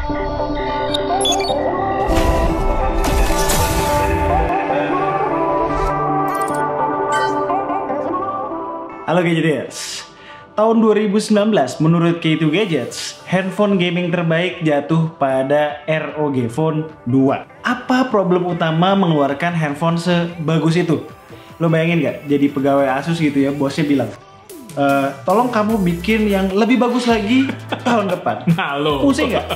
Halo Gadgeters, tahun 2019 menurut K2 Gadgets, handphone gaming terbaik jatuh pada ROG Phone 2. Apa problem utama mengeluarkan handphone sebagus itu? Lo bayangin gak, jadi pegawai Asus gitu ya, bosnya bilang, tolong kamu bikin yang lebih bagus lagi tahun depan. Halo. Pusing gak?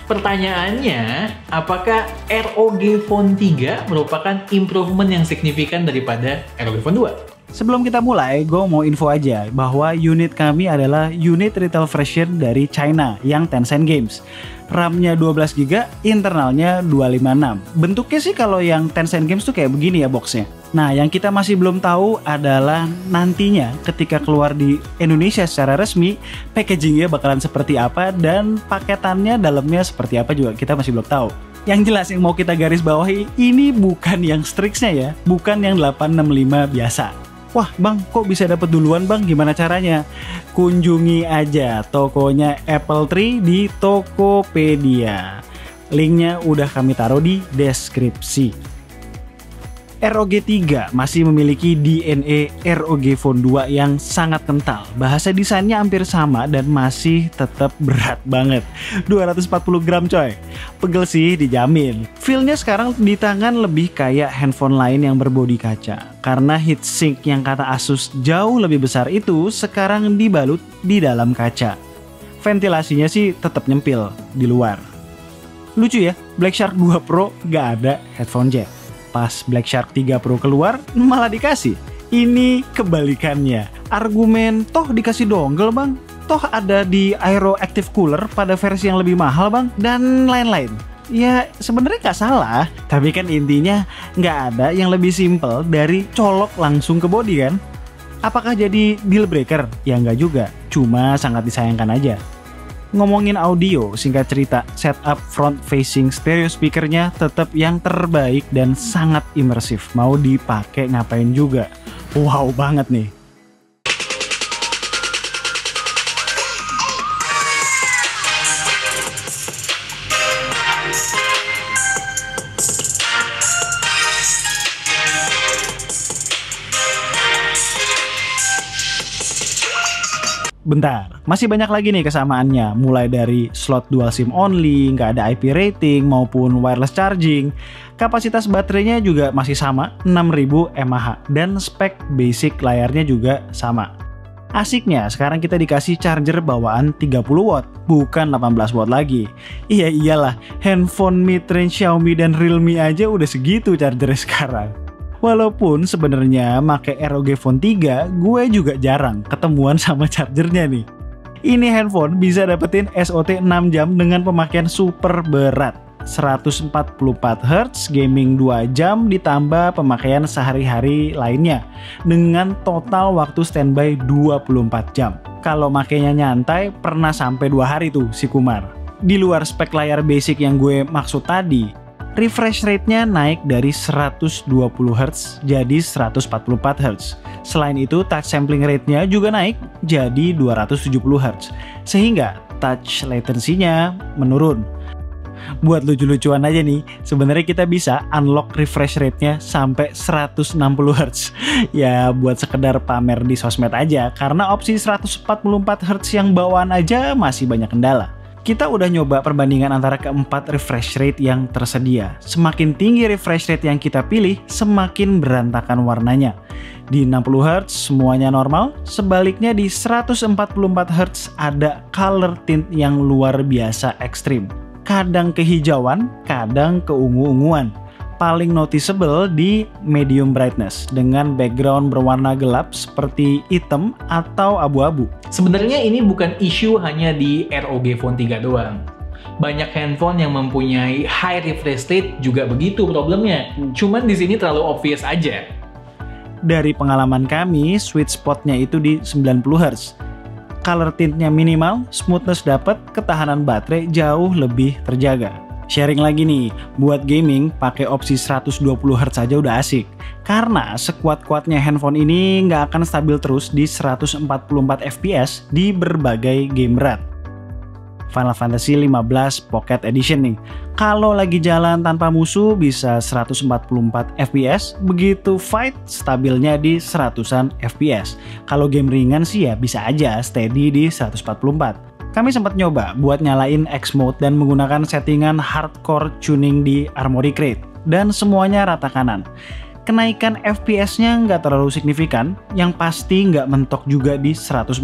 Pertanyaannya, apakah ROG Phone 3 merupakan improvement yang signifikan daripada ROG Phone 2? Sebelum kita mulai, gue mau info aja bahwa unit kami adalah unit retail version dari China yang Tencent Games. RAM-nya 12GB, internalnya 256. Bentuknya sih kalau yang Tencent Games tuh kayak begini ya boxnya. Nah, yang kita masih belum tahu adalah nantinya ketika keluar di Indonesia secara resmi, packagingnya bakalan seperti apa dan paketannya dalamnya seperti apa juga kita masih belum tahu. Yang jelas yang mau kita garis bawahi, ini bukan yang Strix-nya ya, bukan yang 865 biasa. Wah bang, kok bisa dapet duluan bang? Gimana caranya? Kunjungi aja tokonya Apple Tree di Tokopedia. Linknya udah kami taruh di deskripsi. ROG 3 masih memiliki DNA ROG Phone 2 yang sangat kental. Bahasa desainnya hampir sama dan masih tetap berat banget. 240 gram coy. Pegel sih dijamin. Feel-nya sekarang di tangan lebih kayak handphone lain yang berbodi kaca. Karena heatsink yang kata Asus jauh lebih besar itu sekarang dibalut di dalam kaca. Ventilasinya sih tetap nyempil di luar. Lucu ya, Black Shark 2 Pro gak ada headphone jack. Pas Black Shark 3 Pro keluar, malah dikasih. Ini kebalikannya. Argumen, toh dikasih dongle bang, toh ada di Aero Active Cooler pada versi yang lebih mahal bang, dan lain-lain. Ya sebenarnya nggak salah, tapi kan intinya nggak ada yang lebih simple dari colok langsung ke body kan. Apakah jadi deal breaker? Ya nggak juga, cuma sangat disayangkan aja. Ngomongin audio, singkat cerita, setup front facing stereo speakernya tetap yang terbaik dan sangat imersif. Mau dipakai ngapain juga. Wow banget nih. Bentar, masih banyak lagi nih kesamaannya. Mulai dari slot dual SIM only, nggak ada IP rating maupun wireless charging. Kapasitas baterainya juga masih sama, 6000 mAh. Dan spek basic layarnya juga sama. Asiknya, sekarang kita dikasih charger bawaan 30 watt, bukan 18 watt lagi. Iya iyalah, handphone mid-range Xiaomi dan Realme aja udah segitu chargernya sekarang. Walaupun sebenarnya make ROG Phone 3, gue juga jarang ketemuan sama chargernya nih. Ini handphone bisa dapetin SOT 6 jam dengan pemakaian super berat. 144 Hz, gaming 2 jam ditambah pemakaian sehari-hari lainnya. Dengan total waktu standby 24 jam. Kalau makainya nyantai, pernah sampai 2 hari tuh si Kumar. Di luar spek layar basic yang gue maksud tadi, refresh rate-nya naik dari 120 Hz jadi 144 Hz. Selain itu, touch sampling rate-nya juga naik jadi 270 Hz. Sehingga touch latency-nya menurun. Buat lucu-lucuan aja nih, sebenarnya kita bisa unlock refresh rate-nya sampai 160 Hz. Ya buat sekedar pamer di sosmed aja, karena opsi 144 Hz yang bawaan aja masih banyak kendala. Kita udah nyoba perbandingan antara keempat refresh rate yang tersedia. Semakin tinggi refresh rate yang kita pilih, semakin berantakan warnanya. Di 60 Hz semuanya normal, sebaliknya di 144 Hz ada color tint yang luar biasa ekstrim. Kadang kehijauan, kadang keungu-unguan. Paling noticeable di medium brightness dengan background berwarna gelap seperti hitam atau abu-abu. Sebenarnya ini bukan isu hanya di ROG Phone 3 doang. Banyak handphone yang mempunyai high refresh rate juga begitu problemnya. Cuman di sini terlalu obvious aja. Dari pengalaman kami, sweet spotnya itu di 90 Hz. Color tintnya minimal, smoothness dapat, ketahanan baterai jauh lebih terjaga. Sharing lagi nih, buat gaming pakai opsi 120 Hz aja udah asik. Karena sekuat-kuatnya handphone ini nggak akan stabil terus di 144 fps di berbagai game berat. Final Fantasy 15 Pocket Edition nih. Kalau lagi jalan tanpa musuh bisa 144 fps, begitu fight stabilnya di 100-an fps. Kalau game ringan sih ya bisa aja steady di 144. Kami sempat nyoba buat nyalain X mode dan menggunakan settingan hardcore tuning di Armory Crate, dan semuanya rata kanan. Kenaikan FPS-nya nggak terlalu signifikan, yang pasti nggak mentok juga di 144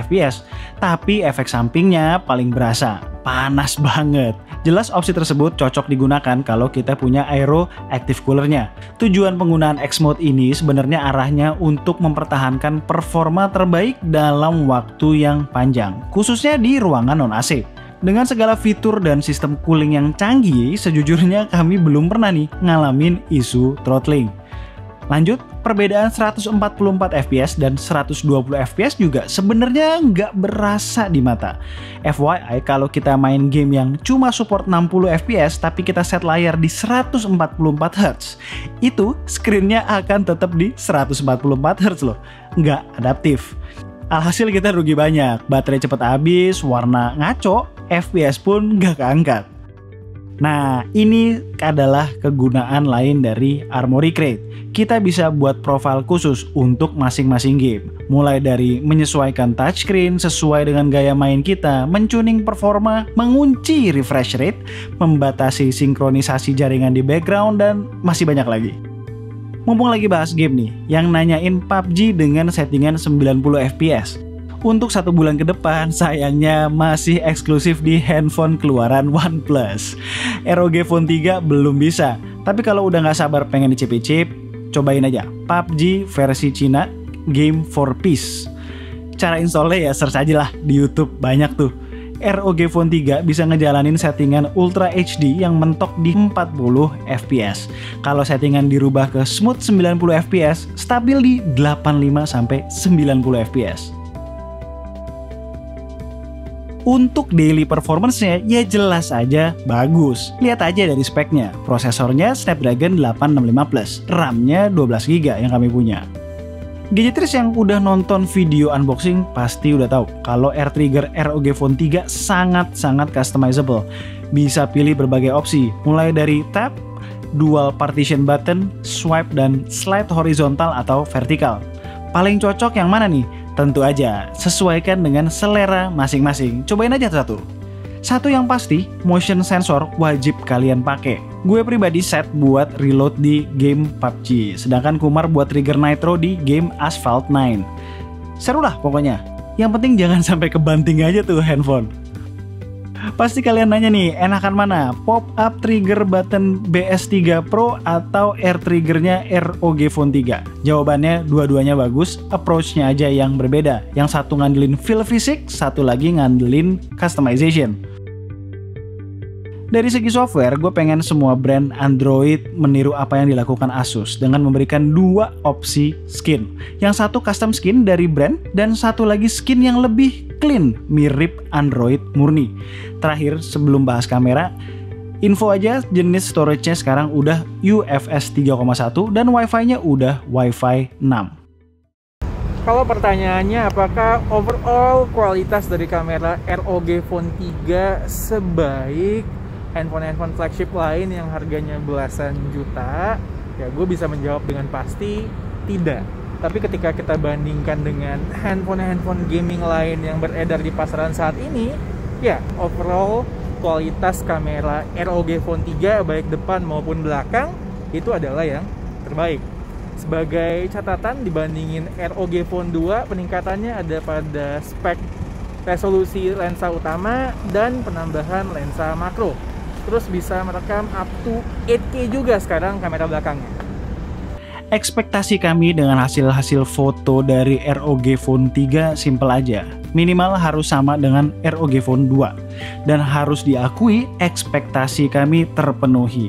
fps, tapi efek sampingnya paling berasa, panas banget. Jelas opsi tersebut cocok digunakan kalau kita punya Aero Active Cooler-nya. Tujuan penggunaan X Mode ini sebenarnya arahnya untuk mempertahankan performa terbaik dalam waktu yang panjang, khususnya di ruangan non-AC. Dengan segala fitur dan sistem cooling yang canggih, sejujurnya kami belum pernah nih ngalamin isu throttling. Lanjut, perbedaan 144 fps dan 120 fps juga sebenarnya nggak berasa di mata. FYI, kalau kita main game yang cuma support 60 fps tapi kita set layar di 144 Hz, itu screen-nya akan tetap di 144 Hz loh, nggak adaptif. Alhasil kita rugi banyak, baterai cepat habis, warna ngaco, FPS pun gak keangkat. Nah, ini adalah kegunaan lain dari Armory Crate. Kita bisa buat profil khusus untuk masing-masing game. Mulai dari menyesuaikan touchscreen sesuai dengan gaya main kita, mentuning performa, mengunci refresh rate, membatasi sinkronisasi jaringan di background, dan masih banyak lagi. Mumpung lagi bahas game nih, yang nanyain PUBG dengan settingan 90 fps. Untuk 1 bulan ke depan, sayangnya masih eksklusif di handphone keluaran OnePlus. ROG Phone 3 belum bisa, tapi kalau udah nggak sabar pengen dicip-cip, cobain aja PUBG versi Cina, Game for Peace. Cara installnya ya search aja lah di YouTube, banyak tuh. ROG Phone 3 bisa ngejalanin settingan Ultra HD yang mentok di 40 fps. Kalau settingan dirubah ke smooth 90 fps, stabil di 85-90 fps. Untuk daily performance-nya ya jelas aja bagus. Lihat aja dari speknya. Prosesornya Snapdragon 865 Plus, RAM-nya 12GB yang kami punya. Gadgetris yang udah nonton video unboxing pasti udah tahu kalau air trigger ROG Phone 3 sangat-sangat customizable. Bisa pilih berbagai opsi, mulai dari tap, dual partition button, swipe, dan slide horizontal atau vertikal. Paling cocok yang mana nih? Tentu aja, sesuaikan dengan selera masing-masing. Cobain aja satu. Satu yang pasti, motion sensor wajib kalian pakai. Gue pribadi set buat reload di game PUBG, sedangkan Kumar buat trigger nitro di game Asphalt 9. Seru lah pokoknya. Yang penting jangan sampai kebanting aja tuh handphone. Pasti kalian nanya nih, enakan mana? Pop-up trigger button BS3 Pro atau air triggernya ROG Phone 3? Jawabannya dua-duanya bagus, approach-nya aja yang berbeda. Yang satu ngandelin feel fisik, satu lagi ngandelin customization. Dari segi software, gue pengen semua brand Android meniru apa yang dilakukan Asus dengan memberikan 2 opsi skin. Yang satu custom skin dari brand, dan satu lagi skin yang lebih clean, mirip Android murni. Terakhir, sebelum bahas kamera, info aja jenis storage-nya sekarang udah UFS 3.1 dan Wi-Fi-nya udah Wi-Fi 6. Kalau pertanyaannya apakah overall kualitas dari kamera ROG Phone 3 sebaik handphone flagship lain yang harganya belasan juta, ya gue bisa menjawab dengan pasti tidak. Tapi ketika kita bandingkan dengan handphone gaming lain yang beredar di pasaran saat ini, ya overall kualitas kamera ROG Phone 3 baik depan maupun belakang itu adalah yang terbaik. Sebagai catatan, dibandingin ROG Phone 2, peningkatannya ada pada spek resolusi lensa utama dan penambahan lensa makro. Terus bisa merekam up to 8K juga sekarang kamera belakangnya. Ekspektasi kami dengan hasil-hasil foto dari ROG Phone 3 simple aja. Minimal harus sama dengan ROG Phone 2. Dan harus diakui ekspektasi kami terpenuhi.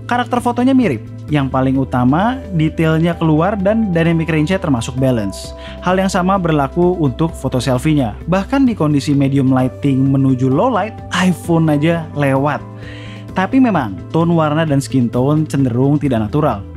Karakter fotonya mirip. Yang paling utama, detailnya keluar dan dynamic range-nya termasuk balance. Hal yang sama berlaku untuk foto selfie-nya. Bahkan di kondisi medium lighting menuju low light, iPhone aja lewat. Tapi memang, tone warna dan skin tone cenderung tidak natural.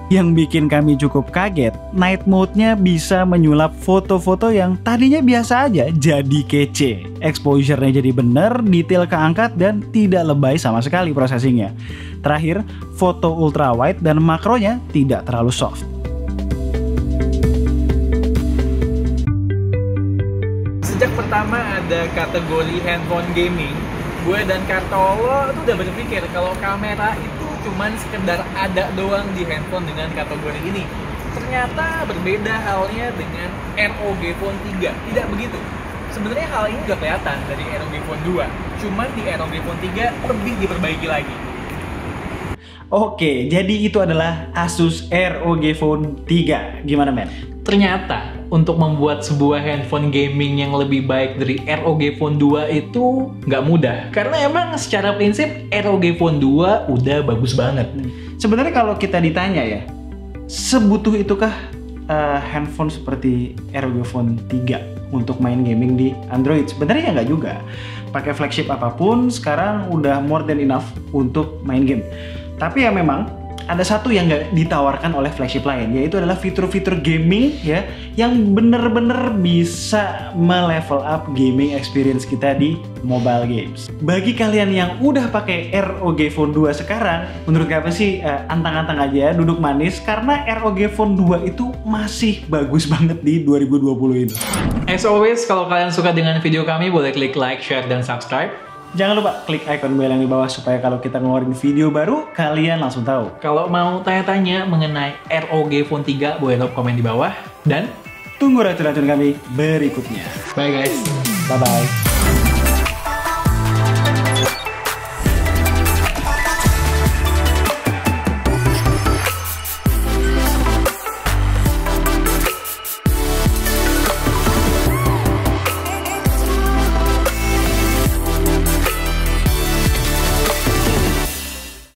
Yang bikin kami cukup kaget, night mode-nya bisa menyulap foto-foto yang tadinya biasa aja jadi kece. Exposure-nya jadi bener, detail keangkat, dan tidak lebay sama sekali processing-nya. Terakhir, foto ultra wide dan makronya tidak terlalu soft. Sejak pertama ada kategori handphone gaming, gue dan Kartolo tuh udah berpikir kalau kamera itu cuman sekedar ada doang di handphone dengan kategori ini. Ternyata berbeda halnya dengan ROG Phone 3. Tidak begitu. Sebenarnya hal ini udah kelihatan dari ROG Phone 2. Cuman di ROG Phone 3 lebih diperbaiki lagi. Oke, jadi itu adalah Asus ROG Phone 3. Gimana, men? Ternyata untuk membuat sebuah handphone gaming yang lebih baik dari ROG Phone 2 itu nggak mudah. Karena emang secara prinsip ROG Phone 2 udah bagus banget. Sebenarnya kalau kita ditanya ya, sebutuh itukah handphone seperti ROG Phone 3 untuk main gaming di Android? Sebenarnya nggak juga. Pakai flagship apapun sekarang udah more than enough untuk main game. Tapi ya memang ada satu yang nggak ditawarkan oleh flagship lain, yaitu adalah fitur-fitur gaming ya yang bener-bener bisa melevel up gaming experience kita di mobile games. Bagi kalian yang udah pakai ROG Phone 2 sekarang, menurut kalian sih antang-antang aja, duduk manis, karena ROG Phone 2 itu masih bagus banget di 2020 ini. As always, kalau kalian suka dengan video kami, boleh klik like, share, dan subscribe. Jangan lupa klik icon bell yang di bawah supaya kalau kita ngeluarin video baru, kalian langsung tahu. Kalau mau tanya-tanya mengenai ROG Phone 3, boleh drop komen di bawah. Dan tunggu racun-racun kami berikutnya. bye guys. Bye-bye.